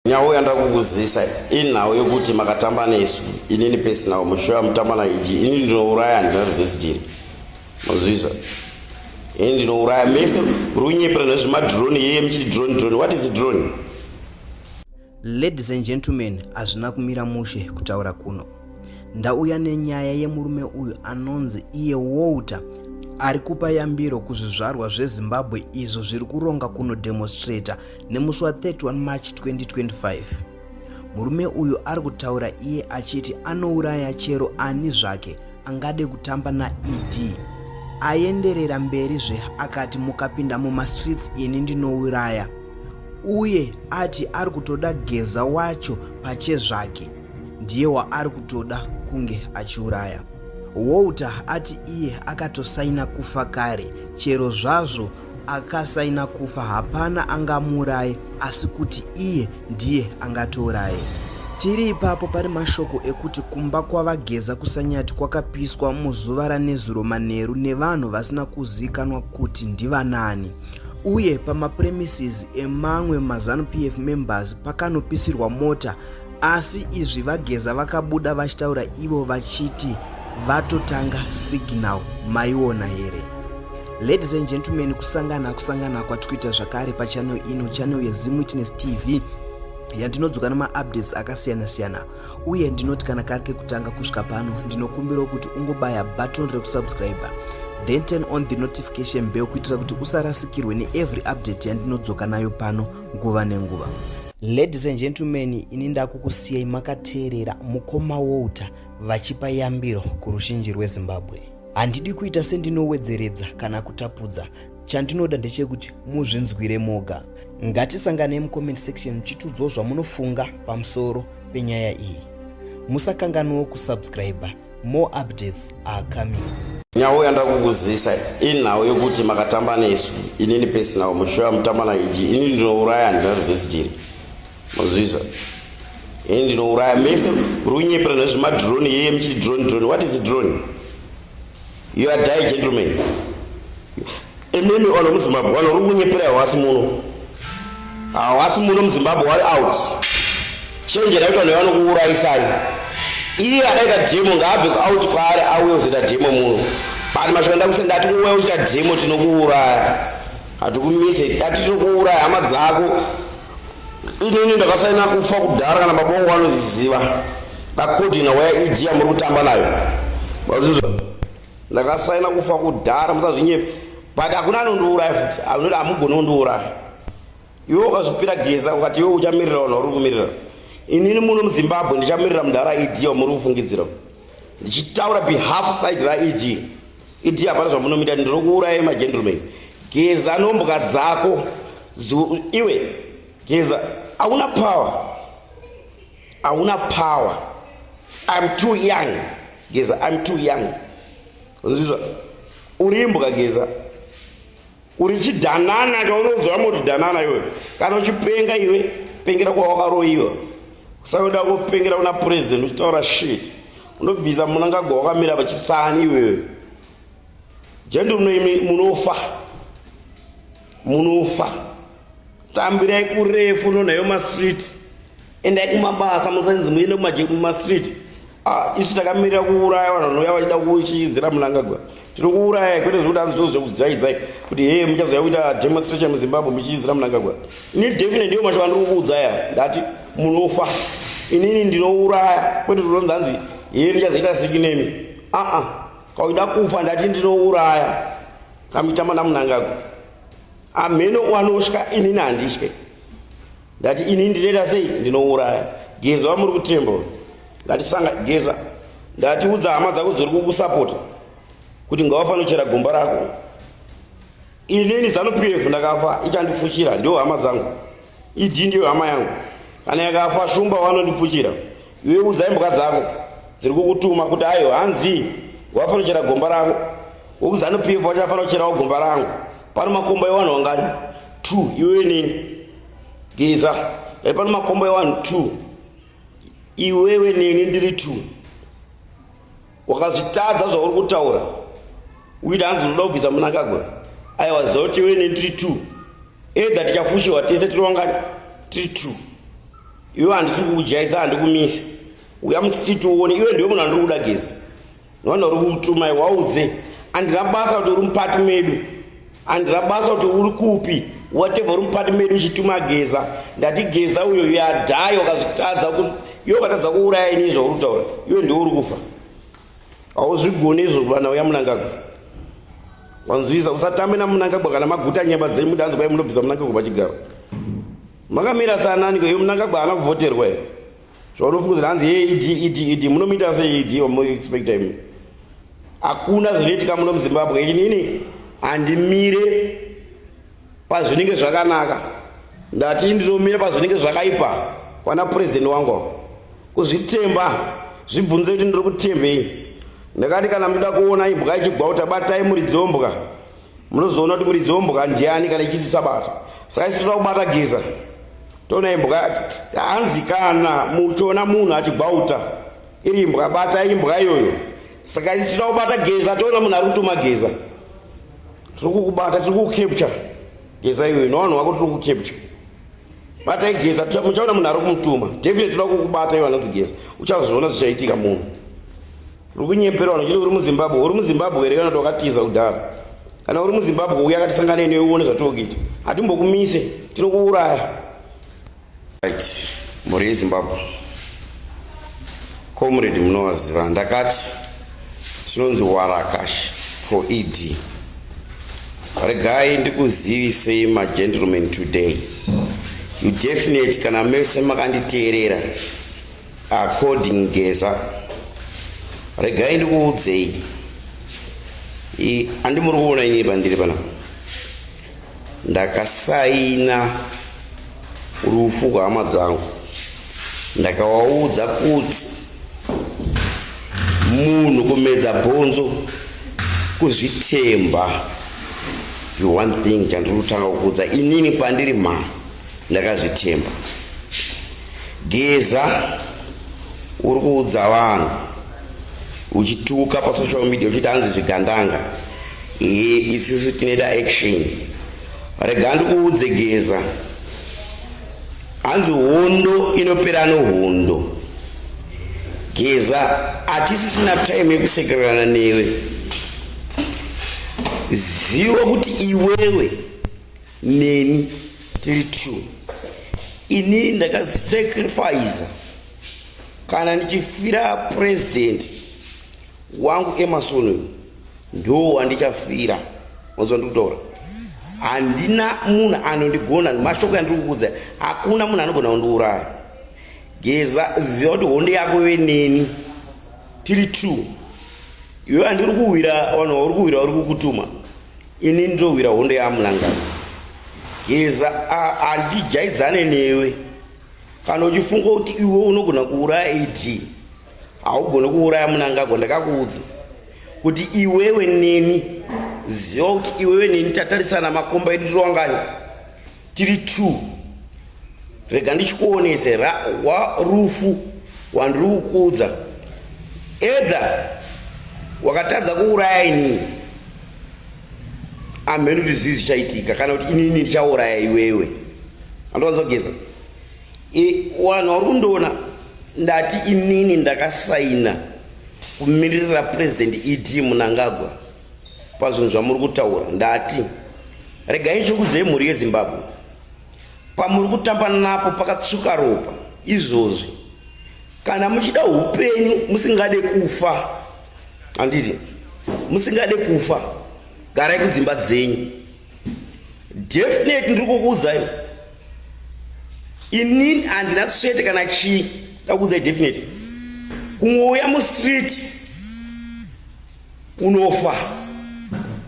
Nyawo yanda kukuzisa inawo yokuti makatamba nesu inini personal mushoya mutamba na iji inini ndinouraya ndinarivesitiri mazvisa inini ndinouraya mese runyepera nezvemadrone yeye mchiti drone. What is a drone? Ladies and gentlemen, hazvina kumira mushe kutaura kuno. Ndauya nenyaya yemurume uyu anonzi iye Walter ari kupa yambiro kuzvizvarwa zveZimbabwe izvo zviri kuronga kuno demonstrata nemusi wa31 March 2025. Murume uyu ari kutaura iye achiti anouraya chero ani zvake angade kutamba naED. Aenderera mberi akati mukapinda mumastreets ini ndinouraya. Uye ati ari kutoda Geza wacho pache zvake ndiye waari kutoda kunge achiuraya. Walter ati iye akatosaina kufa kare, chero zvazvo akasaina kufa hapana angamuraye asi kuti iye ndiye angatouraye. Tiri ipapo pari mashoko ekuti kumba kwavageza kusanyati kwakapiswa muzuva ranezuro manheru nevanhu vasina kuzikanwa kuti ndivanani. Uye pamapremises emamwe maZANU-PF members pakanopisirwa mota, asi izvi vageza vakabuda vachitaura ivo vachiti vatotanga signal. Maiona here? Ladies and gentlemen, kusangana kwatikuita zvakare pachannel ino, channel yeZim Witness TV yandinodzoka namaupdates akasiyana-siyana. Uye ndinoti kana kari kekutanga kusvika pano ndinokumbira kuti ungobaya button rekusubscribe then turn on the notification bell kuitira kuti usarasikirwe neevery update yandinodzoka nayo pano nguva nenguva. Ladies and gentlemen, ini ndakukusiyai makateerera mukoma Walter vachipa yambiro kurushinji rweZimbabwe. Handidi kuita sendinowedzeredza kana kutapudza, chandinoda ndechekuti muzvinzwire moga. Ngatisanganei mucomment section muchitiudzawo zvamunofunga pamusoro penyaya iyi. Musakanganwawo kusubscribe. More updates are coming. Nyawo yanda kukuzisa inawo yokuti makatamba nesu inini personal mushoya mutamba na iji inini ndinouraya ndinarivesitiri mazvisa inini ndinouraya mese runyepera nezvemadrone yeye mchiti drone. What is a drone? You are die gentlemen. Ememi wano muZimbabwe wano ruri kunyepera hawasi muno muZimbabwe wari out. Chenje raitwa nevanokuuraisai. Iye adaita demo ngaabve out kwaari auye kuzoita demo muno. Bari mashoko ndakusendati uwe uchiita demo tinokuuraya. Hatikumise tinokuuraya hama dzako. Inini ndakasaina kufa kudhara kana mabongo anoziziva. Bakodhina wayaED yamuri kutamba nayo. Bazvizvo ndakasaina kufa kudhara musazvinyepe. But hakuna anondiuraya futi. Anoda hamugoni kundiuraya. Iwe ukazvipira Geza ukati iwe uchamirira vanhu vari kumirira. Inini muno muZimbabwe ndichamirira mudhara ED yamuri kufungidzira. Ndichitaura behalf side raED. ED hapana zvamunomuita, ndiri kuuraya magentlemen. Geza nombwa dzako. Iwe Geza hauna power. Hauna power. I'm too young. Geza, I'm too young. Unzizwa urimbwa Geza. Urichidhanana kaunonzwa muri dhanana iwe. Kana uchipenga iwe, pengera kwa wakaroiwa. Usauda kupengera una president uchitaura shit. Unobvisa munangagwa wakamira pachisani iwe. Gentlemen munofa. Munofa. Tambirai kurefu nonayo mastreet. Endai kumabasa musanzi muende kumastreet. Isu takamirira kuuraya vanhu vanouya vachida kuchidzira munangagwa. Tinokuuraya kwete zvekuti azvitozve kujaizai kuti hey muchazouya kuita demonstration muZimbabwe muchidzira munangagwa. Ini definitely ndiyo mashoko andiri kukuudzaya ndati munofa. Inini ndinouraya kwete zvinonzi hey muchazoita sikinemi. Kauida kufa ndati ndinouraya. Kamitamba namunangagwa. Ameno wanosvika inini handitye. Ndati inini ndinoita sei ndinouraya. Geza wamuri kutemba. Ngatisanga Geza. Ndati udza hama dzako dziri kukusapota kuti ngawafana kuchera gomba rako. Inini ZANU-PF ndakafa ichandifuchira, ndio hama dzangu. ED ndiyo hama yangu. Kana yakafa Shumba wanondifuchira. Iwe udzai mbuka dzako dziri kukutuma kuti ayo hanzi wafana kuchera gomba rako. ZANU-PF wachafana kucherawo gomba rangu. Pano makomba ewanhu wangani 2 iwe nini Geza. Pano makomba ewanhu 2 iwewe nini ndiri 2. Wakazvitadza zvauri kutaura. Uida hanzi unoda kubvisa munangagwa. Aiwa zoti iwe nini ndiri 2. Eda tichafushiwa tese tiri wangani tiri 2. iwe handisi kukujaisa handikumisa uya musiti uone iwe ndiwe munhu andiri kuda Geza novanhu vari kutuma waudze handina basa kuti uri mupati medu handina basa kuti uri kupi whatever uri mupati medu uchituma Geza ndati Geza uyo yadhai wakazvitadza iwe ukatadza kuuraya inini zvauri kutaura iwe ndiwe uri kufa hauzvigoni izvo vana uya Mnangagwa wanzwisa usatambe naMnangagwa kana maguta nyamba dzeni mudanzi kwai munobvisa Mnangagwa pachigaro makamira sananiko iyo Mnangagwa haana kuvhoterwa here zvaunofungidzira hanzi idi munomita seidi wamuexpecta imi hakuna zvinoitika muno muZimbabwe inini handimire pazvinenge zvakanaka ndati ndinomira pazvinenge zvakaipa kwana purezidenti wangu kuzvitemba zvibvunze kuti ndiri kutembei ndakati kana muda kuona imbwa ichigwauta batai muridzi wembwa munozoona kuti muridzi wembwa ndiani kana ichitsabata saka isitoda kubata Geza toona imbwa hanzi kana muchiona munhu achigwauta iri imbwa batai imbwa iyoyo saka isitoda kubata Geza toona munhu ari kutuma Geza tiri kukubata tiri kukukepcha Geza iyoyo navanhu vako tiri kukukepcha batai Geza muchaona munhu ari kumutuma definitely toda kukubata iwo anonzi Geza uchazviona zvichaitika munhu uri kunyepera vanhu uchiti uri muZimbabwe here kana kuti wakatiza kudhara kana uri muZimbabwe uya akatisanganei newe uone zvatinokuita hatimbokumise tinokuuraya right mhuri yeZimbabwe comrade munovaziva ndakati tinonzi Warakash for ED regai ndikuzivisei magentlemen today you definitely kana mese makanditeerera according Geza regai ndikuudzei handimuri kuona inini pandiri panapa ndakasaina rufu rwehama dzangu ndakavaudza kuti munhu kumedza bhonzo kuzvitemba one thing chandiri kutanga kukuudza inini pandiri ndakazvitemba Geza uri kuudza vanhu uchituka pasocial media uchiti hanzi zvigandanga isusu tinoita action rega ndikuudze Geza hanzi hondo inopera nehondo Geza hatisisina time yekusekererana newe ziva kuti iwewe neni tiri true inini ndakasacrifice kana ndichifira president wangu Emerson ndo wandichafira mazvo ndikutaura handina munhu anondigona mashoko andiri kukuudza hakuna munhu anogona kundiuraya Geza ziva kuti hondo yako iwe neni tiri true iwe handiri kuwira vanhu vauri kuwira vari kukutuma inini ndowira hondo yaMnangagwa Geza handijaidzane newe kana uchifunga kuti iwe unogona kuuraya ED haugoni kuuraya Mnangagwa ndakakuudza kuti iwewe neni ziva kuti iwewe neni tatarisana makomba edu tirongani tiri true rega ndichikuonese rufu wandiri kukuudza either wakatadza kuuraya inini amheni kuti zvizi zvichaitika kana kuti inini ndichauraya iwewe handiwanza Geza vanhu vari kundoona ndati inini ndakasaina kumiririra president ED Mnangagwa pazvinhu zvamuri kutaura ndati regai ndichikuudzei mhuri yeZimbabwe pamuri kutamba napo pakatsvuka ropa izvozvi kana muchida upenyu musingade kufa handiti musingade kufa garai kudzimba dzenyu definitely ndiri kukuudzai inini handina tsvete kana chii ndakuudzai definitely kumwouya mustreet unofa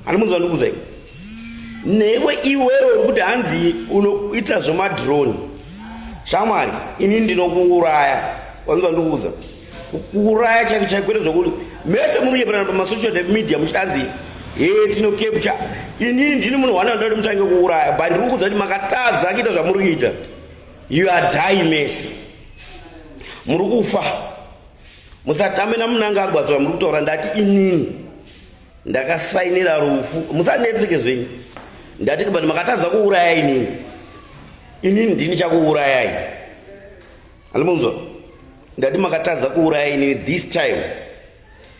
handimunzwa ndikuudzai newe iwewe uri kuti hanzi unoita zvemadrone shamwari inini ndinokuuraya wanzwa ndikuudza kuuraya chake chakwete zvokuti mese muri kuyeperana pamasocial media muchiti hanzi tinokepcha inini ndini munhu wana ndati mutange kuuraya but ndiri kuudza kuti makatadza kuita zvamuri kuita you are dying mese muri kufa musatambe naMnangagwa zvamuri kutaura ndati inini ndakasainira rufu musanetseke zvenyu ndati but makatadza kuuraya inini ndini chakuurayai Alimunzwa ndati makatadza kuuraya ini this time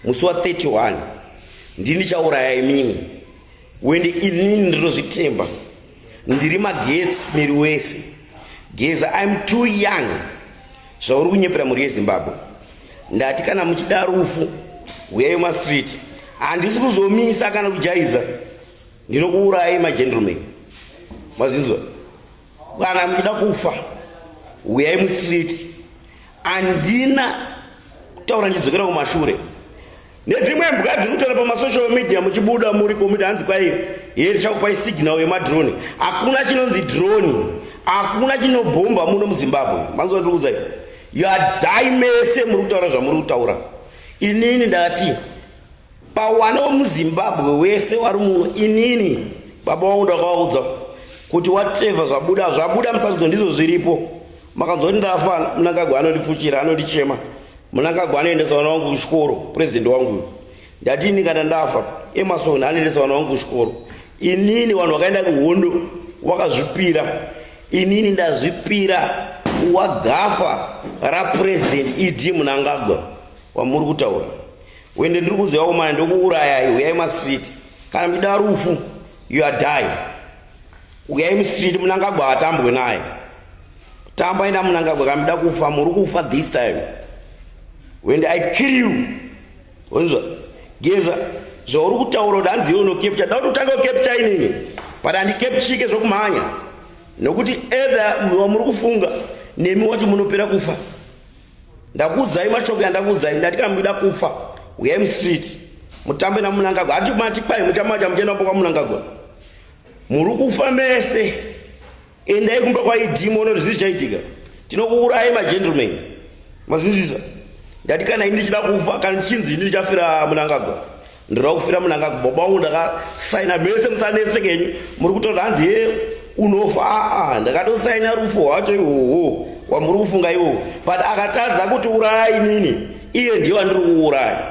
musi wa 31 ndini chauraya imimi wende inini ndinozvitemba ndiri magetsi miri wese geza I'm too young zvauri kunyepera mhuri yeZimbabwe. Ndati kana muchida rufu uyai mastreet, handisi kuzomisa kana kujaidza, ndinokuurayai magentlemen. Mazinzwa, kana muchida kufa uyai mustreet, handina kutaura ndidzokera kumashure. Nedzimwe mbuka dziri kutaura pamasocial media muchibuda muri komiti hanzi kwai yeri chakupai signal yemadrone. Hakuna chinonzi drone, hakuna chinobhomba muno muZimbabwe. Mazwa ndikuuzai, you are dying mese muri kutaura zvamuri kutaura. Inini ndati pawana wemuZimbabwe wese wari muno, inini baba wangu ndakaudza kuti whatever zvabuda musarudzo ndizvo zviripo. Makanzwa kuti ndafa, Mnangagwa anondifuchira, anondichema. Mnangagwa anoendesa vana vangu kuchikoro, president wangu. Ndati ini kana ndafa, Emerson anoendesa vana vangu kuchikoro. Inini vanhu vakaenda kuhondo wakazvipira. Inini ndazvipira wagafa rapresident Idi Mnangagwa wamuri kutaura. Wende ndiri kuziva umana ndokuurayai, uyai mastreet. Kana muchida rufu, you are dying. Uyai mustreet, Mnangagwa atambwe naye. Tamba ina Mnangagwa, kana muchida kufa, muri kufa this time. When I kill you, wenzwa geza zvauri kutaura kuti hanzi uno capture, dauti utange capture inini but handi capture zvokumhanya, nokuti either wamuri kufunga nemi wacho munopera kufa. Ndakuudzai mashoko yandakuudzai, ndati kana muchida kufa uyai mustreet mutambe naMnangagwa. Hati mati kwai muchamacha muchienda kwa Mnangagwa, muri kufa mese. Endai kumba kwa Idi muone kuti zvichaitika. Tinokuurayai magentlemen. Mazvinzwisa? Ndati kana ini ndichida kufa, kana chinzi ini ndichafira Mnangagwa, ndiri kufira Mnangagwa. Baba wangu ndakasaina mese, musanetseke henyu muri kutaura hanzi ye unofa. Ndakatosaina rufu wacho ihwohwo wamuri kufunga iwo, but akatadza kuti urayai inini, iye ndiye wandiri kuuraya.